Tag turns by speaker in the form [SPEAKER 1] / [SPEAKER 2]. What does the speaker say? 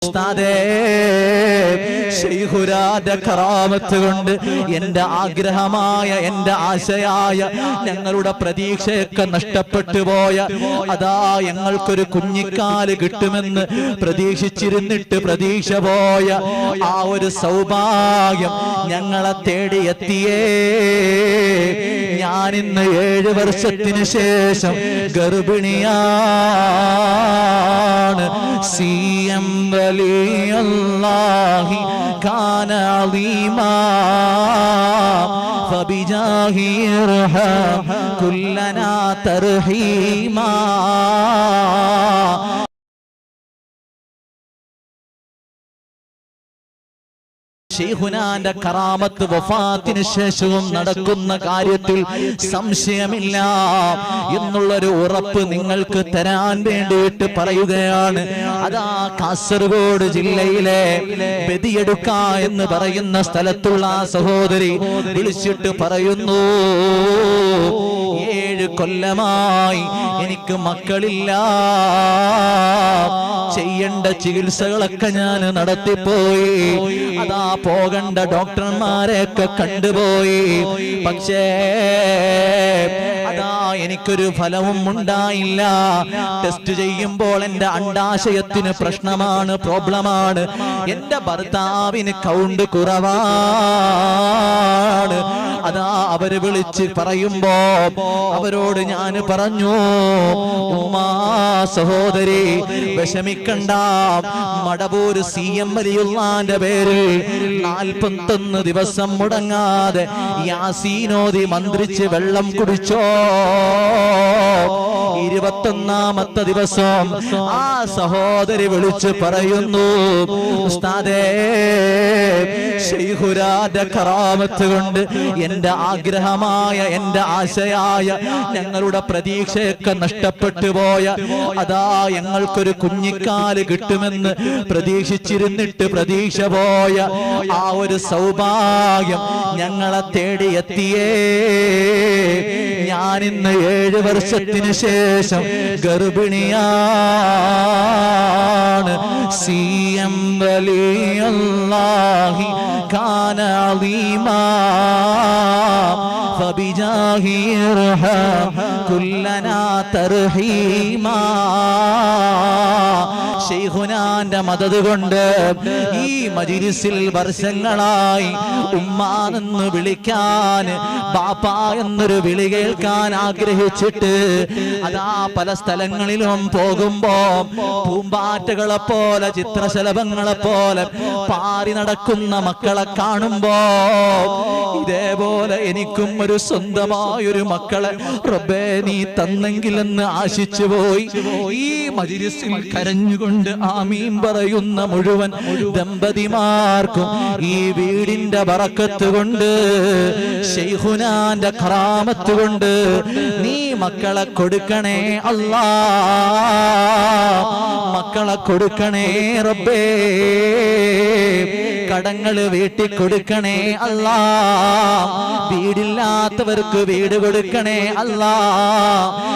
[SPEAKER 1] ഉസ്താദേ, ശൈഖുനാന്റെ കറാമത്ത് കൊണ്ട് എന്റെ ആഗ്രഹമായ, എന്റെ ആശയായ, ഞങ്ങളുടെ പ്രതീക്ഷയൊക്കെ നഷ്ടപ്പെട്ടു പോയ, അതാ ഞങ്ങൾക്കൊരു കുഞ്ഞിക്കാല് കിട്ടുമെന്ന് പ്രതീക്ഷിച്ചിരുന്നിട്ട് പ്രതീക്ഷ പോയ ആ ഒരു സൗഭാഗ്യം ഞങ്ങളെ തേടിയെത്തിയേ. ഞാനിന്ന് 7 വർഷത്തിന് ശേഷം ഗർഭിണിയാണ്. സിയം വലിയല്ലാഹി കാന അളീമാ ഫബിജാഹി ഇർഹാം കുല്ലനാ തർഹീമാ. ശൈഖുനാന്റെ കറാമത്ത് വഫാത്തിന് ശേഷവും നടക്കുന്ന കാര്യത്തിൽ സംശയമില്ല എന്നുള്ളൊരു ഉറപ്പ് നിങ്ങൾക്ക് തരാൻ വേണ്ടിയിട്ട് പറയുകയാണ്. അതാ കാസർഗോഡ് ജില്ലയിലെ ബദിയടുക്ക എന്ന് പറയുന്ന സ്ഥലത്തുള്ള സഹോദരി വിളിച്ചിട്ട് പറയുന്നു, 7 കൊല്ലമായി എനിക്ക് മക്കളില്ല. ചെയ്യേണ്ട ചികിത്സകളൊക്കെ ഞാൻ നടത്തിപ്പോയി. അതാ പോകണ്ട ഡോക്ടർമാരെയൊക്കെ കണ്ടുപോയി. പക്ഷേ അതാ എനിക്കൊരു ഫലവും ഉണ്ടായില്ല. ടെസ്റ്റ് ചെയ്യുമ്പോൾ എന്റെ അണ്ഡാശയത്തിന് പ്രശ്നമാണ്, പ്രോബ്ലമാണ്. എന്റെ ഭർത്താവിന് കൗണ്ട് കുറവാണ്. അതാ അവര് വിളിച്ച് പറയുമ്പോ അവരോട് ഞാൻ പറഞ്ഞു, ഉമ്മാ സഹോദരി വിഷമിക്കണ്ട, മടവൂർ CM വലിയുള്ളാന്റെ പേരിൽ 41 ദിവസം മുടങ്ങാതെ യാസീനോദി മന്ത്രിച്ച് വെള്ളം കുടിച്ചോ. 21ാമത്തെ ദിവസം ആ സഹോദരി വിളിച്ച് പറയുന്നു, ഉസ്താദേ, ശൈഖുനാന്റെ കറാമത്ത് കൊണ്ട് എന്റെ ആഗ്രഹമായ, എന്റെ ആശയായ, ഞങ്ങളുടെ പ്രതീക്ഷയൊക്കെ നഷ്ടപ്പെട്ടു പോയ, അതാ ഞങ്ങൾക്കൊരു കുഞ്ഞിക്കാല് കിട്ടുമെന്ന് പ്രതീക്ഷിച്ചിരുന്നിട്ട് പ്രതീക്ഷ പോയ ആ ഒരു സൗഭാഗ്യം ഞങ്ങളെ തേടിയെത്തിയേ. ഞാനിന്ന് 7 വർഷത്തിന് ശേഷം ഗർഭിണിയാണ്. സിയം വലിയല്ലാഹി കാന അളീമാ ഫബിജാഹി ഇർഹാം കുല്ലനാ തർഹീമാ. ശൈഖുനാന്റെ മദദ് കൊണ്ട് ഈ മജ്‌ലിസിൽ വർഷങ്ങളായി ഉമ്മാനെന്ന് വിളിക്കാൻ, ബാപ്പാ എന്നൊരു വിളി കേൾക്കാൻ ആഗ്രഹിച്ചിട്ട് അതാ പല സ്ഥലങ്ങളിലും പോകുമ്പോ പൂമ്പാറ്റകളെ പോലെ, ചിത്രശലഭങ്ങളെ പോലെ പാറി നടക്കുന്ന മക്കളെ കാണുമ്പോ ഇതേപോലെ എനിക്കും ഒരു സ്വന്തമായൊരു മക്കളെ റബ്ബേ നീ തന്നെങ്കിലെന്ന് ആശിച്ചു പോയി. ഈ മജ്‌ലിസിൽ കരഞ്ഞുകൊണ്ട് ആമീൻ പറയുന്ന മുഴുവൻ ദമ്പതിമാർക്കും ഈ വീടിന്റെ ബറക്കത്ത് കൊണ്ട്, ശൈഖുനാന്റെ കറാമത്ത് കൊണ്ട് നീ മക്കളെ കൊടുക്കണേ അല്ലാ, മക്കളെ കൊടുക്കണേ റബ്ബേ. കടങ്ങള് വീട്ടിൽ കൊടുക്കണേ അല്ലാ, വീടില്ലാത്തവർക്ക് വീട് കൊടുക്കണേ അല്ലാ.